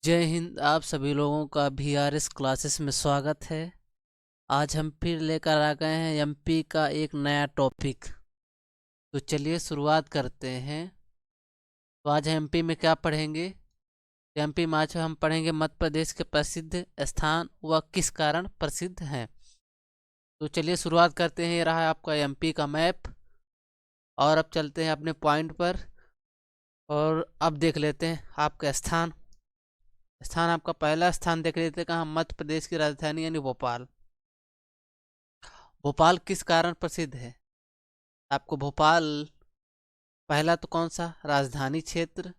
जय हिंद। आप सभी लोगों का VRS क्लासेस में स्वागत है। आज हम फिर लेकर आ गए हैं एमपी का एक नया टॉपिक। तो चलिए शुरुआत करते हैं। तो आज एमपी में क्या पढ़ेंगे? एमपी में आज हम पढ़ेंगे मध्य प्रदेश के प्रसिद्ध स्थान व किस कारण प्रसिद्ध हैं। तो चलिए शुरुआत करते हैं। ये रहा आपका एमपी का मैप और अब चलते हैं अपने पॉइंट पर और अब देख लेते हैं आपका स्थान। आपका पहला स्थान देख लेते हैं कहाँ? मध्य प्रदेश की राजधानी यानी भोपाल। भोपाल किस कारण प्रसिद्ध है? आपको भोपाल पहला तो कौन सा? राजधानी क्षेत्र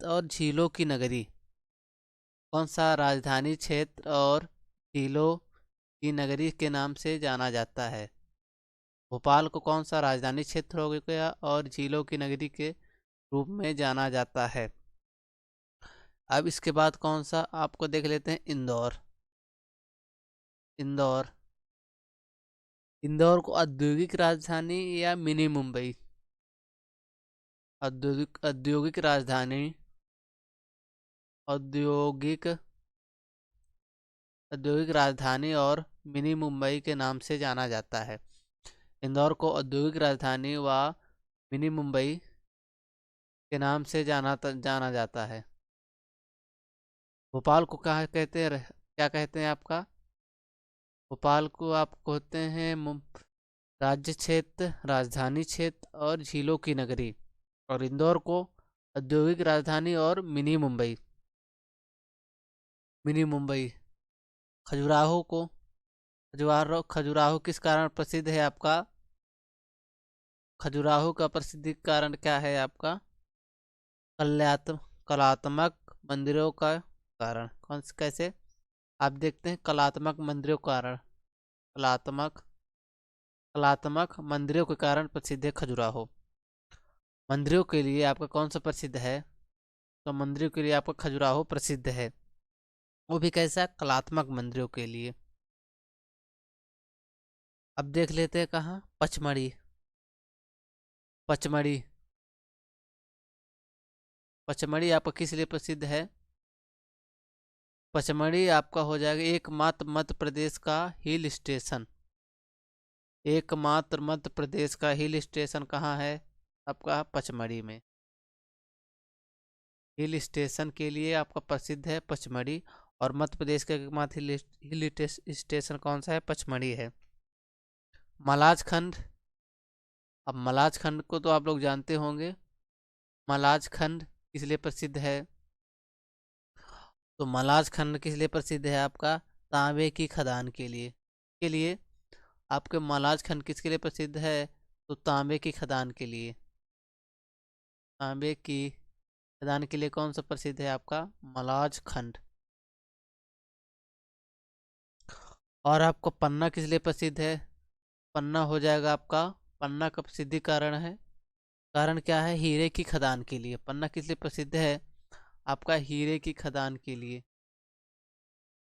और झीलों की नगरी। कौन सा? राजधानी क्षेत्र और झीलों की नगरी के नाम से जाना जाता है। भोपाल को कौन सा? राजधानी क्षेत्र हो गया और झीलों की नगरी के रूप में जाना जाता है। अब इसके बाद कौन सा आपको देख लेते हैं? इंदौर। इंदौर को औद्योगिक राजधानी या मिनी मुंबई? औद्योगिक राजधानी औद्योगिक औद्योगिक राजधानी और मिनी मुंबई के नाम से जाना जाता है। इंदौर को औद्योगिक राजधानी व मिनी मुंबई के नाम से जाना जाता है। भोपाल को क्या कहते हैं? आपका भोपाल को आप कहते हैं राज्य क्षेत्र, राजधानी क्षेत्र और झीलों की नगरी। और इंदौर को औद्योगिक राजधानी और मिनी मुंबई। खजुराहो किस कारण प्रसिद्ध है आपका? खजुराहो का प्रसिद्धि कारण क्या है आपका? कलात्मक मंदिरों का कारण। कैसे? आप देखते हैं कलात्मक मंदिरों के कारण। कलात्मक मंदिरों के कारण प्रसिद्ध है खजुराहो। मंदिरों के लिए आपका कौन सा प्रसिद्ध है? तो मंदिरों के लिए आपका खजुराहो प्रसिद्ध है। वो भी कैसा? कलात्मक मंदिरों के लिए। अब देख लेते हैं कहाँ? पचमढ़ी। पचमढ़ी आपका किस लिए प्रसिद्ध है? पचमढ़ी आपका हो जाएगा एकमात्र मध्य प्रदेश का हिल स्टेशन। एकमात्र मध्य प्रदेश का हिल स्टेशन कहाँ है आपका? पचमढ़ी में। हिल स्टेशन के लिए आपका प्रसिद्ध है पचमढ़ी। और मध्य प्रदेश का एकमात्र हिल स्टेशन कौन सा है? पचमढ़ी है। मलाज खंड। अब मलाज खंड को तो आप लोग जानते होंगे। मलाज खंड किस लिए प्रसिद्ध है? तो मलाज खंड किस लिए प्रसिद्ध है आपका? तांबे की खदान के लिए आपके मलाज खंड किसके लिए प्रसिद्ध है? तो तांबे की खदान के लिए। तांबे की खदान के लिए कौन सा प्रसिद्ध है आपका? मलाज खंड। और आपको पन्ना किस लिए प्रसिद्ध है? पन्ना हो जाएगा आपका, पन्ना का प्रसिद्धि कारण है, कारण क्या है? हीरे की खदान के लिए। पन्ना किस लिए प्रसिद्ध है आपका? हीरे की खदान के लिए।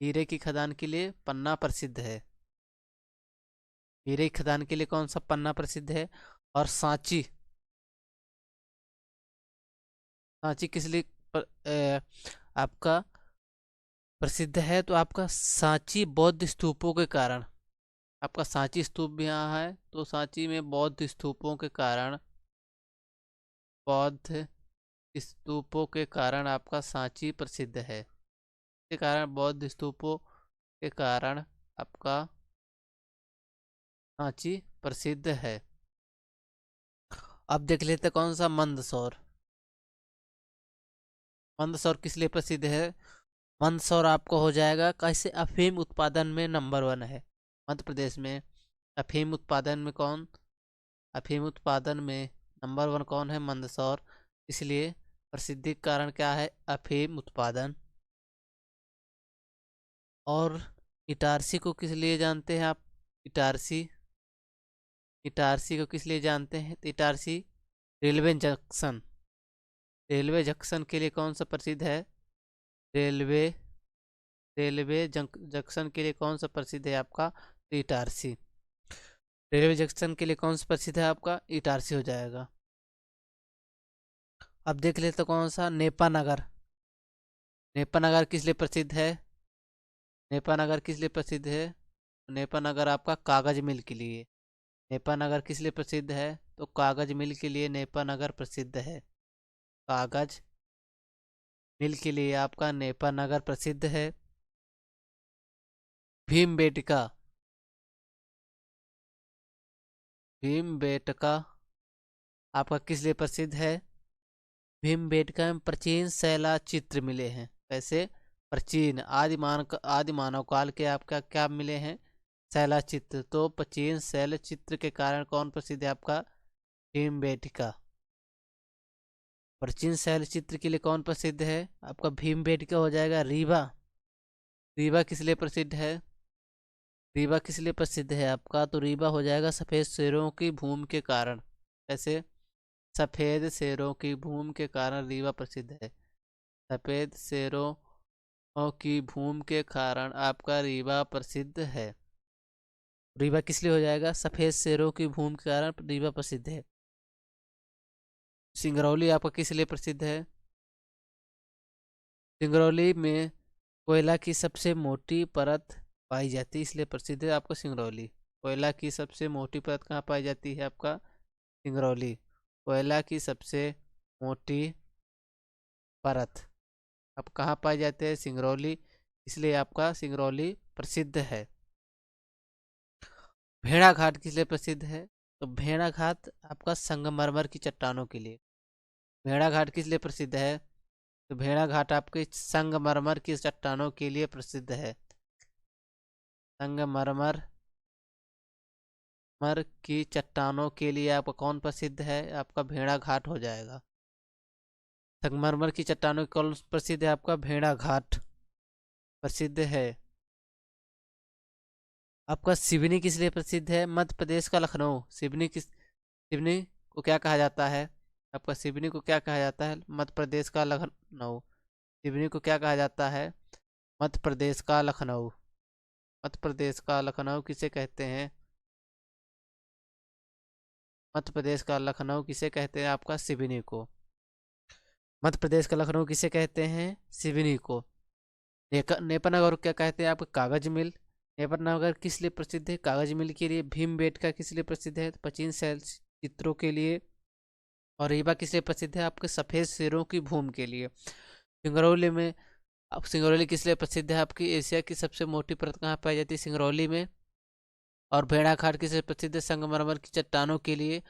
हीरे की खदान के लिए पन्ना प्रसिद्ध है। हीरे की खदान के लिए कौन सा पन्ना प्रसिद्ध है? और सांची। सांची किस लिए आपका प्रसिद्ध है? तो आपका सांची बौद्ध स्तूपों के कारण। आपका सांची स्तूप भी यहाँ है, तो सांची में बौद्ध स्तूपों के कारण, बौद्ध स्तूपों के कारण आपका सांची प्रसिद्ध है। के कारण बौद्ध स्तूपों के कारण आपका सांची प्रसिद्ध है। अब देख लेते कौन सा? मंदसौर। मंदसौर किस लिए प्रसिद्ध है? मंदसौर आपको हो जाएगा कैसे? अफीम उत्पादन में नंबर 1 है मध्य प्रदेश में। अफीम उत्पादन में कौन? अफीम उत्पादन में नंबर 1 कौन है? मंदसौर। इसलिए प्रसिद्धि कारण क्या है? अफीम उत्पादन। और इटारसी को किस लिए जानते हैं आप? इटारसी इटारसी को किस लिए जानते हैं? तो Itarsi railway junction. Railway junction के लिए कौन सा प्रसिद्ध है? रेलवे रेलवे जंक्शन के लिए कौन सा प्रसिद्ध है आपका? तो इटारसी। रेलवे जंक्शन के लिए कौन सा प्रसिद्ध है आपका? इटारसी हो जाएगा। अब देख लेते कौन सा, नेपा नगर। नेपा नगर किस लिए प्रसिद्ध है? नेपा नगर किस लिए प्रसिद्ध है? नेपा नगर आपका कागज मिल के लिए। नेपा नगर किस लिए प्रसिद्ध है? तो कागज मिल के लिए नेपा नगर प्रसिद्ध है। कागज मिल के लिए आपका नेपा नगर प्रसिद्ध है। भीमबेटका, भीमबेटका आपका किस लिए प्रसिद्ध है? भीमबेटका में प्राचीन शैला चित्र मिले हैं। कैसे? प्राचीन आदि मानव काल के आपका क्या मिले हैं? शैला चित्र। तो प्राचीन शैल चित्र के कारण कौन प्रसिद्ध है आपका? भीमबेटका। प्राचीन शैल चित्र के लिए कौन प्रसिद्ध है आपका? भीमबेटका हो जाएगा। रीवा, रीवा किस लिए प्रसिद्ध है? रीवा किस लिए प्रसिद्ध है आपका? तो रीवा हो जाएगा सफेद शेरों की भूमि के कारण। कैसे? सफेद शेरों की भूमि के कारण रीवा प्रसिद्ध है। सफेद शेरों की भूमि के कारण आपका रीवा प्रसिद्ध है। रीवा किस लिए हो जाएगा? सफेद शेरों की भूमि के कारण रीवा प्रसिद्ध है। सिंगरौली आपका किस लिए प्रसिद्ध है? सिंगरौली में कोयला की सबसे मोटी परत पाई जाती है, इसलिए प्रसिद्ध है आपका सिंगरौली। कोयला की सबसे मोटी परत कहाँ पाई जाती है आपका? सिंगरौली। कोयला की सबसे मोटी परत अब कहाँ पाई जाती है? सिंगरौली, इसलिए आपका सिंगरौली प्रसिद्ध है। भेड़ा घाट किस लिए प्रसिद्ध है? तो भेड़ा घाट आपका संगमरमर की चट्टानों के लिए। भेड़ा घाट किस लिए प्रसिद्ध है? तो भेड़ा घाट आपके संगमरमर की चट्टानों के लिए प्रसिद्ध है। संगमरमर मर की चट्टानों के लिए आपका कौन प्रसिद्ध है? आपका भेड़ा घाट हो जाएगा। संगमरमर की चट्टानों कौन प्रसिद्ध है आपका? भेड़ा घाट प्रसिद्ध है। आपका सिवनी किस लिए प्रसिद्ध है? मध्य प्रदेश का लखनऊ। सिवनी को क्या कहा जाता है आपका? सिवनी को क्या कहा जाता है? मध्य प्रदेश का लखनऊ। सिवनी को क्या कहा जाता है? मध्य प्रदेश का लखनऊ। मध्य प्रदेश का लखनऊ किसे कहते हैं? मध्य प्रदेश का लखनऊ किसे कहते हैं आपका? सिवनी को। मध्य प्रदेश का लखनऊ किसे कहते हैं? सिवनी को। नेपा नगर क्या कहते हैं आपका? कागज मिल। नेपा नगर किस लिए प्रसिद्ध है? कागज मिल के लिए। भीमबेटका किस लिए प्रसिद्ध है? प्राचीन शैल चित्रों के लिए। और रीवा किस लिए प्रसिद्ध है? आपके सफेद शेरों की भूमि के लिए। सिंगरौली में अब सिंगरौली किस लिए प्रसिद्ध है? आपकी एशिया की सबसे मोटी परत कहाँ पाई जाती है? सिंगरौली में। और भेड़ाघाट किस लिए प्रसिद्ध है? संगमरमर की चट्टानों के लिए।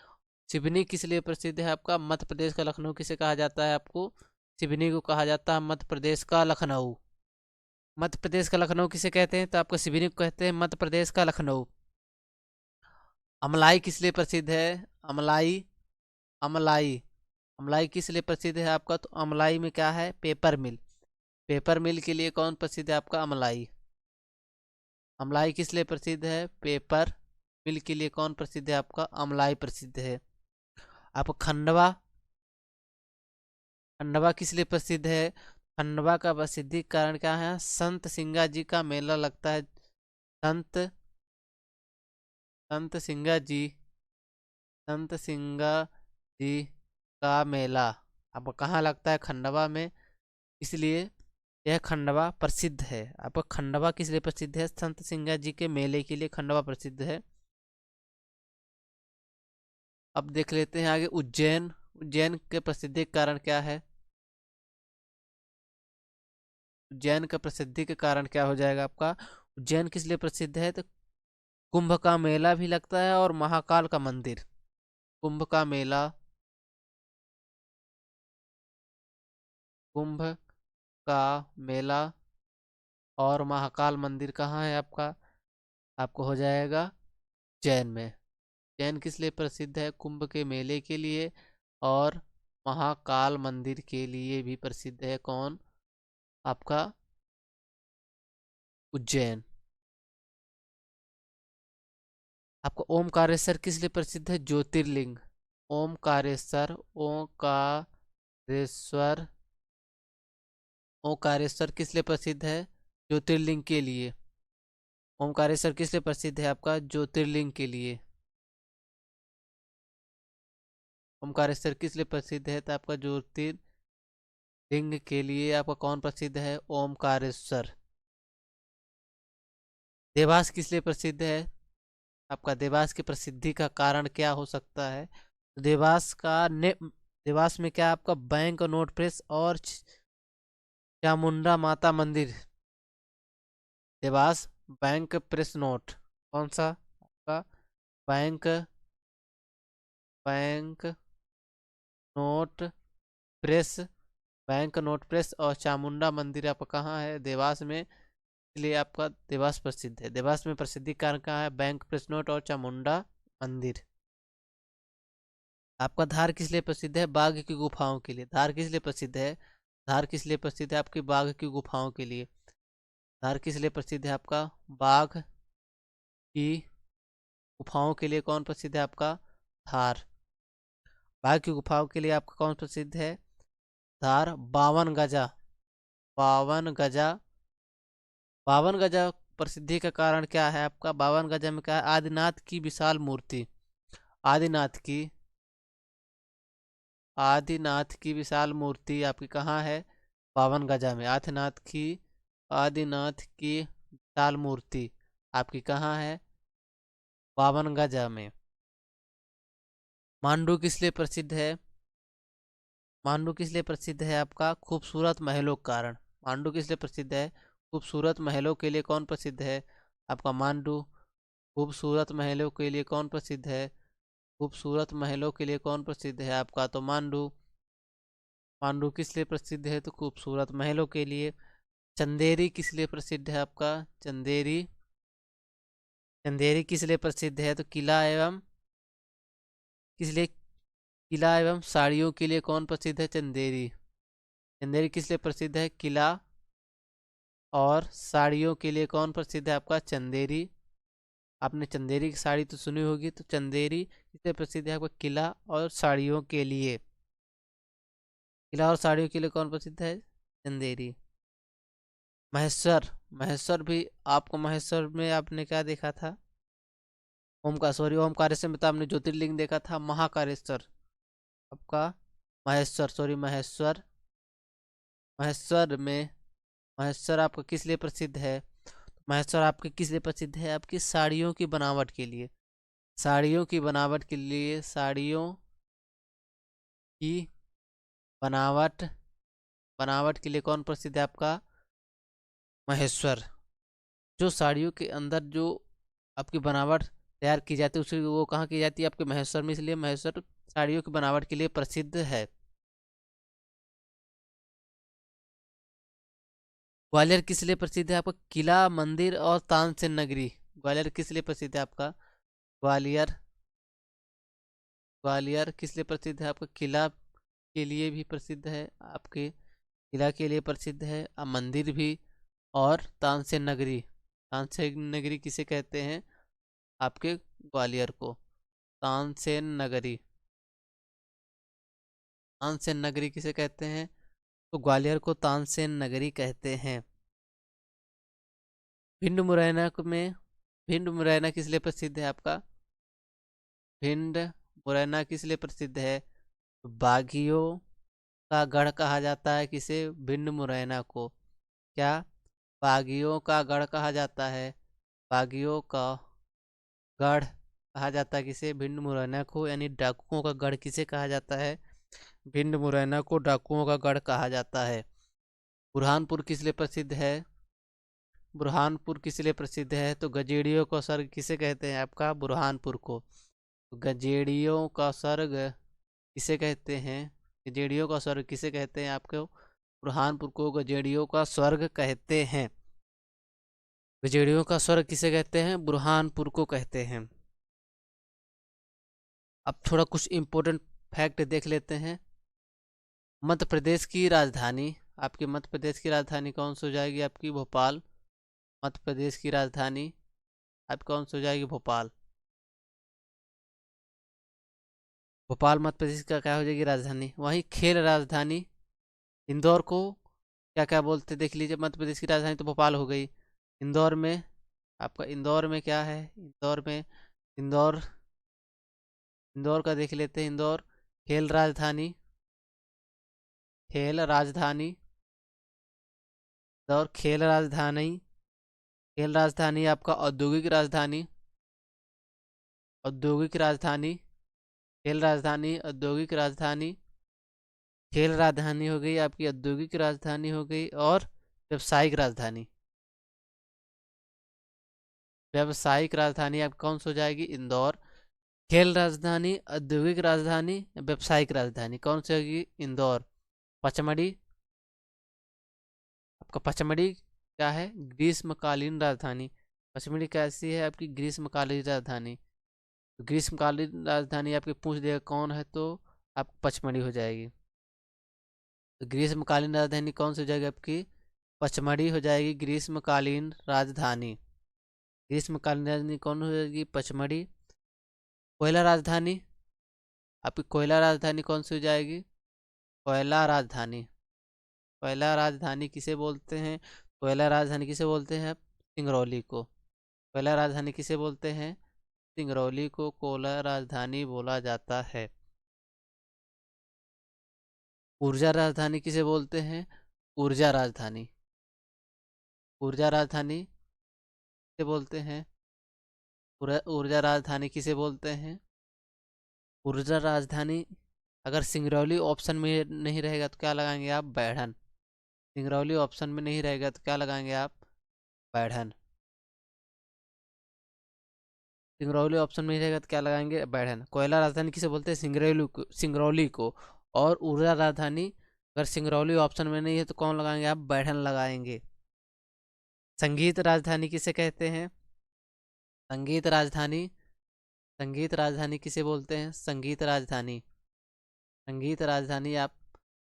सिवनी किस लिए प्रसिद्ध है आपका? मध्य प्रदेश का लखनऊ किसे कहा जाता है आपको? सिवनी को कहा जाता है मध्य प्रदेश का लखनऊ। मध्य प्रदेश का लखनऊ किसे कहते हैं? तो आपको सिवनी को कहते हैं मध्य प्रदेश का लखनऊ। अमलाई किस लिए प्रसिद्ध है? अमलाई, अमलाई, अमलाई किस लिए प्रसिद्ध है आपका? तो अमलाई में क्या है? पेपर मिल। पेपर मिल के लिए कौन प्रसिद्ध है आपका? अमलाई। अमलाई किस लिए प्रसिद्ध है? पेपर मिल के लिए कौन प्रसिद्ध है आपका? अमलाई प्रसिद्ध है। आपको खंडवा, खंडवा किस लिए प्रसिद्ध है? खंडवा का प्रसिद्धि कारण क्या है? संत सिंगा जी का मेला लगता है। संत संत सिंगा जी, संत सिंगा जी का मेला अब कहाँ लगता है? खंडवा में। इसलिए यह खंडवा प्रसिद्ध है। आपका खंडवा किस लिए प्रसिद्ध है? संत सिंगा जी के मेले के लिए खंडवा प्रसिद्ध है। अब देख लेते हैं आगे उज्जैन। उज्जैन के प्रसिद्धि के कारण क्या है? उज्जैन का प्रसिद्धि के कारण क्या हो जाएगा आपका? उज्जैन किस लिए प्रसिद्ध है? तो कुंभ का मेला भी लगता है और महाकाल का मंदिर। कुंभ का मेला, कुंभ का मेला और महाकाल मंदिर कहाँ है आपका? आपको हो जाएगा जैन में। जैन किस लिए प्रसिद्ध है? कुंभ के मेले के लिए और महाकाल मंदिर के लिए भी प्रसिद्ध है। कौन? आपका उज्जैन। आपका ओमकारेश्वर किस लिए प्रसिद्ध है? ज्योतिर्लिंग। ओमकारेश्वर, ओंकारेश्वर, ओंकारेश्वर किस लिए प्रसिद्ध है? ज्योतिर्लिंग के लिए। ओमकारेश्वर किस लिए प्रसिद्ध है आपका? ज्योतिर्लिंग के लिए। ओमकारेश्वर किस लिए प्रसिद्ध है? तो आपका ज्योतिर्लिंग के लिए आपका कौन प्रसिद्ध है? ओमकारेश्वर। देवास किस लिए प्रसिद्ध है? आपका देवास की प्रसिद्धि का कारण क्या हो सकता है? देवास का देवास में क्या आपका बैंक नोट प्रेस और चामुंडा माता मंदिर। देवास बैंक प्रेस नोट, कौन सा आपका bank bank note press, bank note press और चामुंडा मंदिर आपका कहाँ है? देवास में। इसलिए आपका देवास प्रसिद्ध है। देवास में प्रसिद्धि कारण कहाँ है? बैंक प्रेस नोट और चामुंडा मंदिर। आपका धार किस लिए प्रसिद्ध है? बाघ की गुफाओं के लिए। धार किस लिए प्रसिद्ध है? धार किस लिए प्रसिद्ध है? आपकी बाघ की गुफाओं के लिए। धार किस लिए प्रसिद्ध है? आपका बाघ की गुफाओं के लिए। कौन प्रसिद्ध है? आपका धार। बाघ की गुफाओं के लिए आपका कौन प्रसिद्ध है? धार। 52 गजा। 52 गजा। 52 गजा प्रसिद्धि का कारण क्या है? आपका 52 गजा में क्या है? आदिनाथ की विशाल मूर्ति। आदिनाथ की आदिनाथ की विशाल मूर्ति आपकी कहाँ है? 52 गजा में। आदिनाथ की विशाल मूर्ति आपकी कहाँ है? 52 गजा में। मांडू किस लिए प्रसिद्ध है? मांडू किस लिए प्रसिद्ध है? आपका खूबसूरत महलों के कारण। मांडू किस लिए प्रसिद्ध है? खूबसूरत महलों के लिए। कौन प्रसिद्ध है? आपका मांडू। खूबसूरत महलों के लिए कौन प्रसिद्ध है? खूबसूरत महलों के लिए कौन प्रसिद्ध है? आपका तो मांडू। मांडू किस लिए प्रसिद्ध है? तो खूबसूरत महलों के लिए। चंदेरी किस लिए प्रसिद्ध है? आपका चंदेरी। चंदेरी किस लिए प्रसिद्ध है? तो किला एवं किस लिए? किला एवं साड़ियों के लिए। कौन प्रसिद्ध है? चंदेरी। चंदेरी किस लिए प्रसिद्ध है? किला और साड़ियों के लिए। कौन प्रसिद्ध है? आपका चंदेरी। आपने चंदेरी की साड़ी तो सुनी होगी, तो चंदेरी किस लिए प्रसिद्ध है? आपका किला और साड़ियों के लिए। किला और साड़ियों के लिए कौन प्रसिद्ध है? चंदेरी। महेश्वर। महेश्वर भी आपको, महेश्वर में आपने क्या देखा था? ओमकारेश्वर में तो आपने ज्योतिर्लिंग देखा था। महाकालेश्वर आपका महेश्वर। महेश्वर में महेश्वर आपका किस लिए प्रसिद्ध है? महेश्वर आपके किस लिए प्रसिद्ध है? आपकी साड़ियों की बनावट के लिए। साड़ियों की बनावट के लिए। साड़ियों की बनावट बनावट के लिए कौन प्रसिद्ध है? आपका महेश्वर। जो साड़ियों के अंदर जो आपकी बनावट तैयार की जाती है, उसे वो कहाँ की जाती है? आपके महेश्वर में। इसलिए महेश्वर साड़ियों की बनावट के लिए प्रसिद्ध है। ग्वालियर किस लिए प्रसिद्ध है? आपका किला, मंदिर और तानसेन नगरी। ग्वालियर किस लिए प्रसिद्ध है? आपका ग्वालियर। ग्वालियर किस लिए प्रसिद्ध है? आपका किला के लिए भी प्रसिद्ध है। आपके किला के लिए प्रसिद्ध है, मंदिर भी। और तानसेन नगरी। तानसेन नगरी किसे कहते हैं? आपके ग्वालियर को तानसेन नगरी। तानसेन नगरी किसे कहते हैं? तो ग्वालियर को तानसेन नगरी कहते हैं। भिंड मुरैना में भिंड मुरैना किस लिए प्रसिद्ध है? आपका भिंड मुरैना किस लिए प्रसिद्ध है? तो बागियों का गढ़ कहा जाता है किसे? भिंड मुरैना को। क्या? बागियों का गढ़ कहा जाता है। बागियों का गढ़ कहा जाता है किसे? भिंड मुरैना को। यानी डाकुओं का गढ़ किसे कहा जाता है? भिंड मुरैना को डाकुओं का गढ़ कहा जाता है। बुरहानपुर किस लिए प्रसिद्ध है? बुरहानपुर किस लिए प्रसिद्ध है? तो गजेड़ियों का स्वर्ग किसे कहते हैं? आपका बुरहानपुर को। तो गजेड़ियों का स्वर्ग किसे कहते हैं? गजेड़ियों का स्वर्ग किसे कहते हैं? आपको बुरहानपुर को गजेड़ियों का स्वर्ग कहते हैं। गजेड़ियों का स्वर्ग किसे कहते हैं? बुरहानपुर को कहते हैं। अब थोड़ा कुछ इंपॉर्टेंट फैक्ट देख लेते हैं। मध्य प्रदेश की राजधानी। आपकी मध्य प्रदेश की राजधानी कौन सी हो जाएगी? आपकी भोपाल। मध्य प्रदेश की राजधानी आपकी कौन सी हो जाएगी? भोपाल। भोपाल मध्य प्रदेश का क्या हो जाएगी? राजधानी। वहीं खेल राजधानी इंदौर को क्या क्या बोलते? देख लीजिए, मध्य प्रदेश की राजधानी तो भोपाल हो गई। इंदौर में आपका, इंदौर में क्या है? इंदौर में इंदौर इंदौर का देख लेते हैं। इंदौर खेल राजधानी, खेल राजधानी। और खेल राजधानी, खेल राजधानी आपका औद्योगिक राजधानी, औद्योगिक राजधानी, खेल राजधानी, औद्योगिक राजधानी। खेल राजधानी हो गई आपकी, औद्योगिक राजधानी हो गई, और व्यवसायिक राजधानी। व्यावसायिक राजधानी आपकी कौन सी हो जाएगी? इंदौर। खेल राजधानी, औद्योगिक राजधानी, व्यावसायिक राजधानी कौन सी होगी? इंदौर। पचमढ़ी, आपका पचमढ़ी क्या है? ग्रीष्मकालीन राजधानी। पचमढ़ी कैसी है आपकी? ग्रीष्मकालीन राजधानी। तो ग्रीष्मकालीन राजधानी आपके पूछ देगा कौन है, तो आप पचमढ़ी हो जाएगी। तो ग्रीष्मकालीन राजधानी कौन सी हो जाएगी आपकी? पचमढ़ी हो जाएगी ग्रीष्मकालीन राजधानी। ग्रीष्मकालीन राजधानी कौन हो जाएगी? पचमढ़ी। कोयला राजधानी, आपकी कोयला राजधानी कौन सी हो जाएगी? कोयला राजधानी। कोयला राजधानी किसे बोलते हैं? कोयला राजधानी किसे बोलते हैं? सिंगरौली को। कोयला राजधानी किसे बोलते हैं? सिंगरौली को कोयला राजधानी बोला जाता है। ऊर्जा राजधानी किसे बोलते हैं? ऊर्जा राजधानी। ऊर्जा राजधानी किसे बोलते हैं? ऊर्जा राजधानी किसे बोलते हैं? ऊर्जा राजधानी। अगर सिंगरौली ऑप्शन में नहीं रहेगा तो क्या लगाएंगे आप? बैढ़न। सिंगरौली ऑप्शन में नहीं रहेगा तो क्या लगाएंगे आप? बैढ़न। सिंगरौली ऑप्शन में नहीं रहेगा तो क्या लगाएंगे? बैढ़न। कोयला राजधानी किसे बोलते हैं? सिंगरौली को। और ऊर्जा राजधानी अगर सिंगरौली ऑप्शन में नहीं है तो कौन लगाएंगे आप? बैढ़न लगाएंगे। संगीत राजधानी किसे कहते हैं? संगीत राजधानी, संगीत राजधानी किसे बोलते हैं? संगीत राजधानी। संगीत राजधानी आप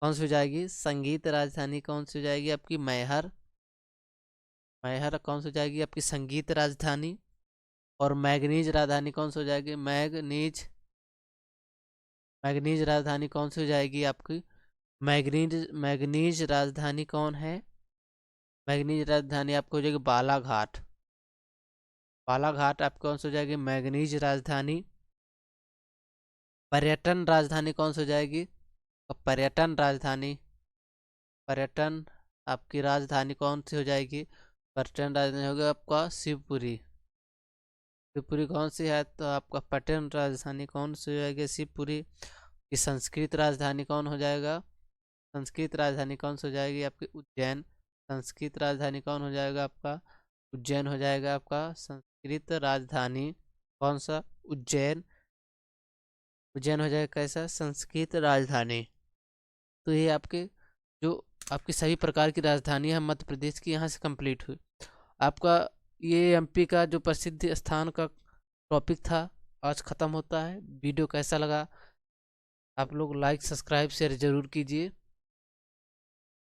कौन सी हो जाएगी? संगीत राजधानी कौन सी हो जाएगी आपकी? मैहर। मैहर कौन सी हो जाएगी आपकी? संगीत राजधानी। और मैग्नीज राजधानी कौन सी हो जाएगी? मैग्नीज। मैग्नीज राजधानी कौन सी हो जाएगी आपकी? मैग्नीज। मैग्नीज राजधानी कौन है? मैग्नीज राजधानी आपको हो जाएगी बालाघाट। बालाघाट आप कौन सी हो जाएगी? मैग्नीज राजधानी। पर्यटन राजधानी कौन सी हो जाएगी? पर्यटन राजधानी। पर्यटन आपकी राजधानी कौन सी हो जाएगी? पर्यटन राजधानी होगी आपका शिवपुरी। शिवपुरी कौन सी है? तो आपका पर्यटन राजधानी कौन सी हो जाएगी? शिवपुरी। की संस्कृत राजधानी कौन हो जाएगा? संस्कृत राजधानी कौन सी हो जाएगी आपकी? उज्जैन। संस्कृत राजधानी कौन हो जाएगा आपका? उज्जैन हो जाएगा आपका संस्कृत राजधानी। कौन सा? उज्जैन। उज्जैन हो जाएगा कैसा? संस्कृत राजधानी। तो ये आपके जो आपकी सभी प्रकार की राजधानी है मध्य प्रदेश की यहाँ से कंप्लीट हुई। आपका ये एमपी का जो प्रसिद्ध स्थान का टॉपिक था आज ख़त्म होता है। वीडियो कैसा लगा आप लोग लाइक सब्सक्राइब शेयर ज़रूर कीजिए।